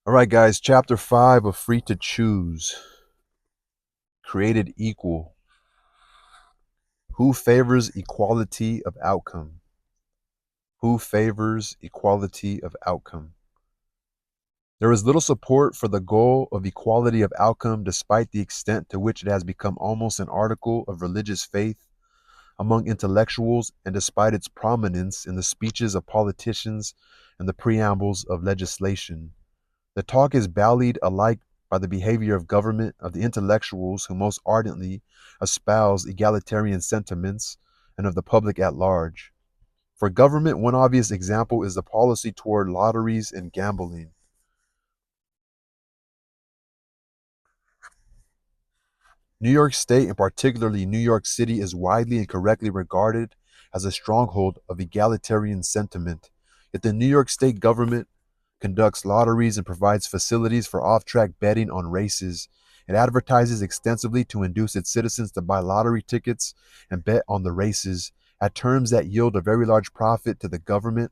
All right, guys, chapter 5 of Free to Choose. Created equal. Who favors equality of outcome? Who favors equality of outcome? There is little support for the goal of equality of outcome despite the extent to which it has become almost an article of religious faith among intellectuals and despite its prominence in the speeches of politicians and the preambles of legislation. The talk is ballied alike by the behavior of government, of the intellectuals who most ardently espouse egalitarian sentiments, and of the public at large. For government, one obvious example is the policy toward lotteries and gambling. New York State, and particularly New York City, is widely and correctly regarded as a stronghold of egalitarian sentiment. Yet the New York State government conducts lotteries and provides facilities for off track betting on races. It advertises extensively to induce its citizens to buy lottery tickets and bet on the races at terms that yield a very large profit to the government.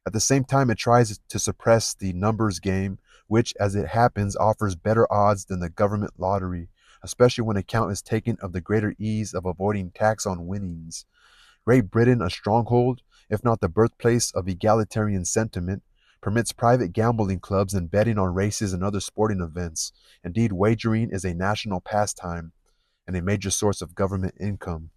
At the same time, it tries to suppress the numbers game, which, as it happens, offers better odds than the government lottery, especially when account is taken of the greater ease of avoiding tax on winnings. Great Britain, a stronghold, if not the birthplace of egalitarian sentiment, permits private gambling clubs and betting on races and other sporting events. Indeed, wagering is a national pastime and a major source of government income.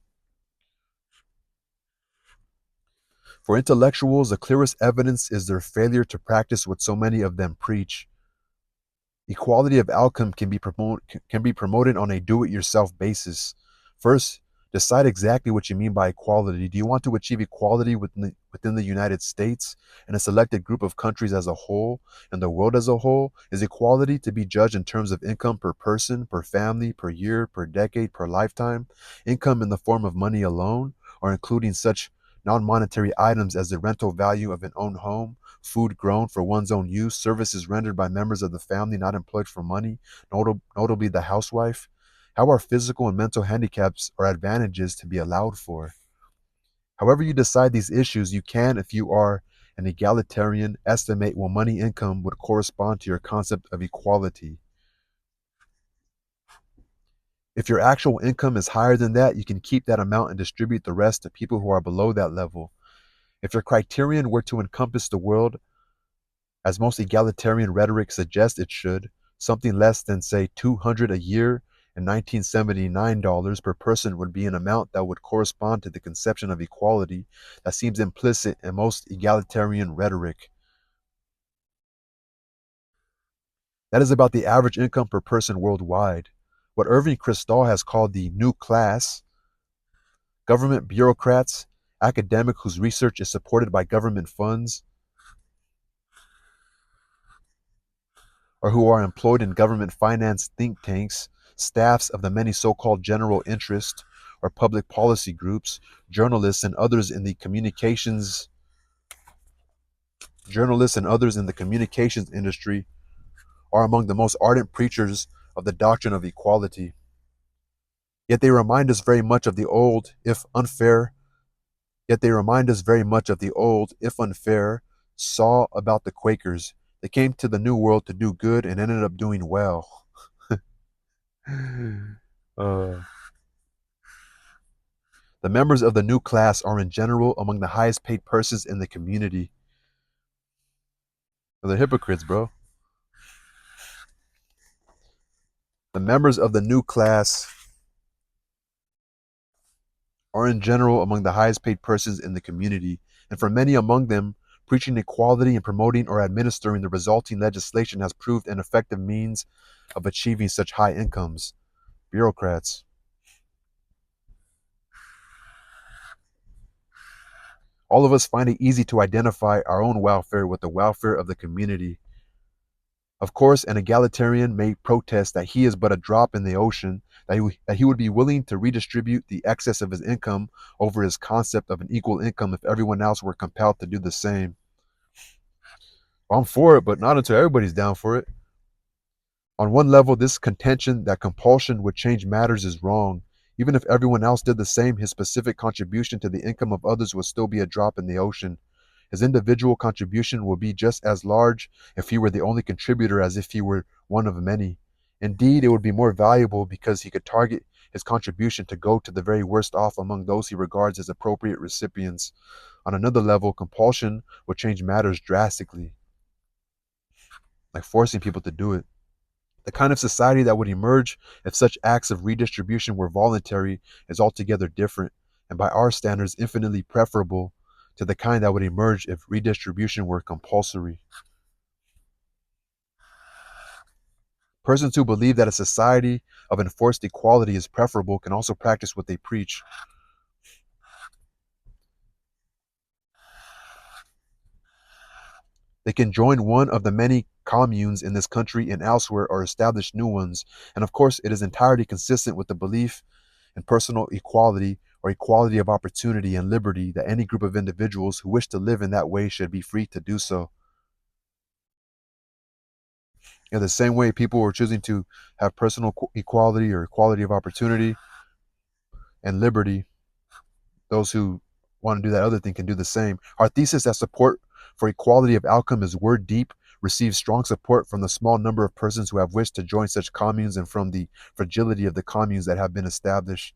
For intellectuals, the clearest evidence is their failure to practice what so many of them preach. Equality of outcome can be promoted on a do-it-yourself basis. First, decide exactly what you mean by equality. Do you want to achieve equality within the United States and a selected group of countries as a whole and the world as a whole? Is equality to be judged in terms of income per person, per family, per year, per decade, per lifetime? Income in the form of money alone, or including such non-monetary items as the rental value of an own home, food grown for one's own use, services rendered by members of the family not employed for money, notably the housewife? How are physical and mental handicaps or advantages to be allowed for? However you decide these issues, you can, if you are an egalitarian, estimate what money income would correspond to your concept of equality. If your actual income is higher than that, you can keep that amount and distribute the rest to people who are below that level. If your criterion were to encompass the world as most egalitarian rhetoric suggests it should, something less than, say, 200 a year and 1979 dollars per person would be an amount that would correspond to the conception of equality that seems implicit in most egalitarian rhetoric. That is about the average income per person worldwide. What Irving Kristol has called the new class, government bureaucrats, academic whose research is supported by government funds, or who are employed in government financed think tanks, staffs of the many so-called general interest or public policy groups, journalists and others in the communications industry are among the most ardent preachers of the doctrine of equality. Yet they remind us very much of the old, if unfair, Yet they remind us very much of the old, if unfair, saw about the Quakers. They came to the New World to do good and ended up doing well. uh, The members of the new class are in general among the highest paid persons in the community. They're hypocrites, bro. The members of the new class are in general among the highest paid persons in the community, and for many among them, preaching equality and promoting or administering the resulting legislation has proved an effective means of achieving such high incomes. Bureaucrats. All of us find it easy to identify our own welfare with the welfare of the community. Of course, an egalitarian may protest that he is but a drop in the ocean, that he would be willing to redistribute the excess of his income over his concept of an equal income if everyone else were compelled to do the same. I'm for it, but not until everybody's down for it. On one level, this contention that compulsion would change matters is wrong. Even if everyone else did the same, his specific contribution to the income of others would still be a drop in the ocean. His individual contribution will be just as large if he were the only contributor as if he were one of many. Indeed, it would be more valuable because he could target his contribution to go to the very worst off among those he regards as appropriate recipients. On another level, compulsion would change matters drastically, like forcing people to do it. The kind of society that would emerge if such acts of redistribution were voluntary is altogether different, and by our standards, infinitely preferable to the kind that would emerge if redistribution were compulsory. Persons who believe that a society of enforced equality is preferable can also practice what they preach. They can join one of the many communes in this country and elsewhere or establish new ones. And of course, it is entirely consistent with the belief in personal equality or equality of opportunity and liberty that any group of individuals who wish to live in that way should be free to do so. In the same way, people are choosing to have personal equality or equality of opportunity and liberty, those who want to do that other thing can do the same. Our thesis that support for equality of outcome is word deep, receives strong support from the small number of persons who have wished to join such communes and from the fragility of the communes that have been established.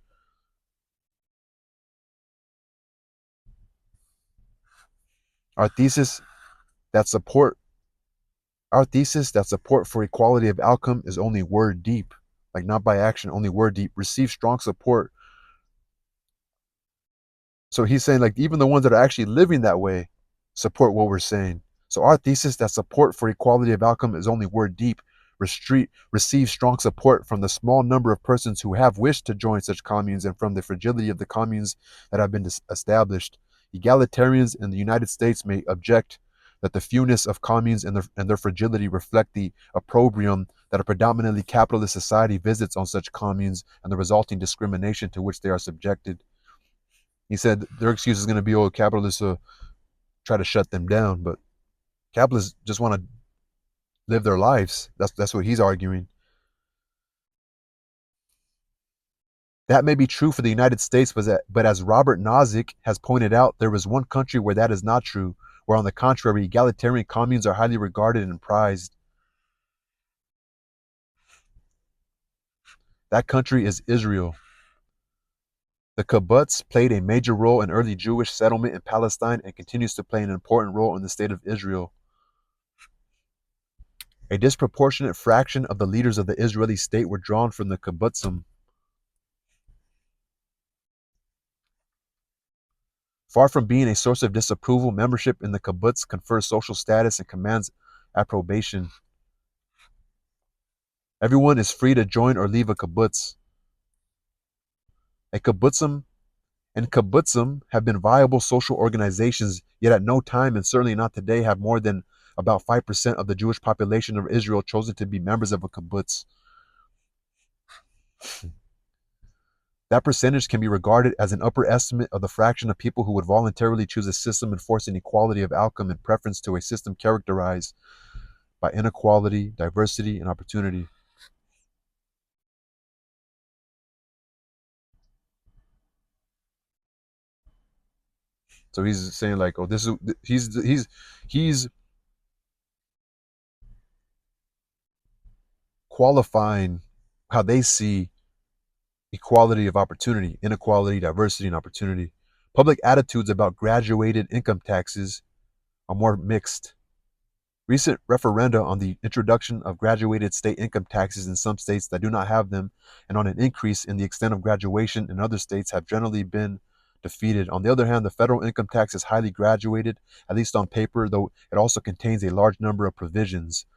Our thesis that support our thesis that support for equality of outcome is only word deep, like not by action, only word deep, receives strong support. So he's saying like even the ones that are actually living that way support what we're saying. So our thesis that support for equality of outcome is only word deep, receives strong support from the small number of persons who have wished to join such communes and from the fragility of the communes that have been established. Egalitarians in the United States may object that the fewness of communes and their fragility reflect the opprobrium that a predominantly capitalist society visits on such communes and the resulting discrimination to which they are subjected. He said their excuse is going to be, oh, capitalists try to shut them down, but capitalists just want to live their lives. That's what he's arguing. That may be true for the United States, but as Robert Nozick has pointed out, there is one country where that is not true, where on the contrary, egalitarian communes are highly regarded and prized. That country is Israel. The kibbutz played a major role in early Jewish settlement in Palestine and continues to play an important role in the state of Israel. A disproportionate fraction of the leaders of the Israeli state were drawn from the kibbutzim. Far from being a source of disapproval, membership in the kibbutz confers social status and commands approbation. Everyone is free to join or leave a kibbutz. A kibbutzim and kibbutzim have been viable social organizations, yet at no time, and certainly not today, have more than about 5% of the Jewish population of Israel chosen to be members of a kibbutz. That percentage can be regarded as an upper estimate of the fraction of people who would voluntarily choose a system enforcing equality of outcome in preference to a system characterized by inequality, diversity, and opportunity. So he's saying like, oh, this is he's qualifying how they see equality of opportunity, inequality, diversity, and opportunity. Public attitudes about graduated income taxes are more mixed. Recent referenda on the introduction of graduated state income taxes in some states that do not have them and on an increase in the extent of graduation in other states have generally been defeated. On the other hand, the federal income tax is highly graduated, at least on paper, though it also contains a large number of provisions,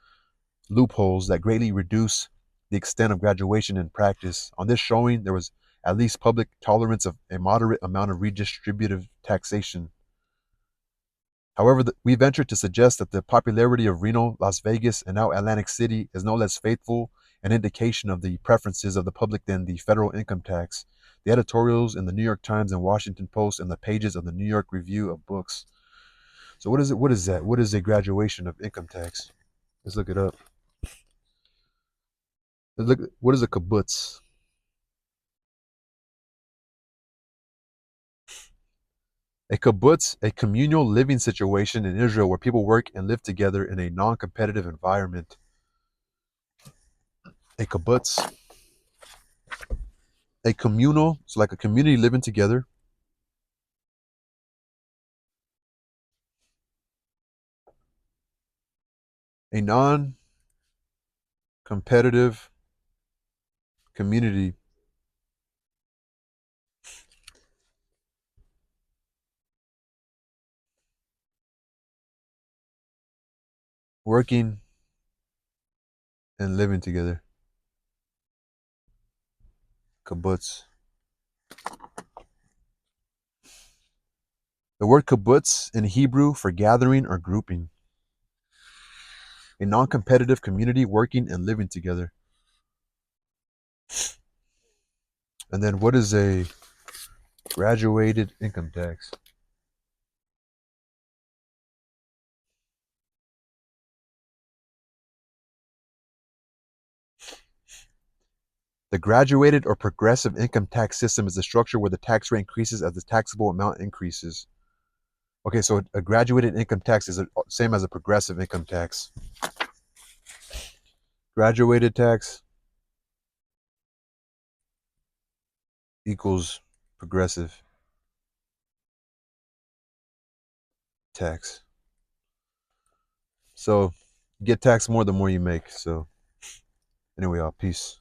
loopholes that greatly reduce the extent of graduation in practice. On this showing, there was at least public tolerance of a moderate amount of redistributive taxation. However, we venture to suggest that the popularity of Reno, Las Vegas, and now Atlantic City is no less faithful an indication of the preferences of the public than the federal income tax. The editorials in the New York Times and Washington Post and the pages of the New York Review of Books. So what is it? What is that? What is a graduation of income tax? Let's look it up. Let's look. What is a kibbutz? A kibbutz, a communal living situation in Israel where people work and live together in a non-competitive environment. A kibbutz, a communal, so like a community living together. A non-competitive community working and living together. Kibbutz. The word kibbutz in Hebrew for gathering or grouping. A non-competitive community working and living together. And then what is a graduated income tax? The graduated or progressive income tax system is a structure where the tax rate increases as the taxable amount increases. Okay, so a graduated income tax is the same as a progressive income tax. Graduated tax equals progressive tax. So you get taxed more the more you make. So anyway, peace.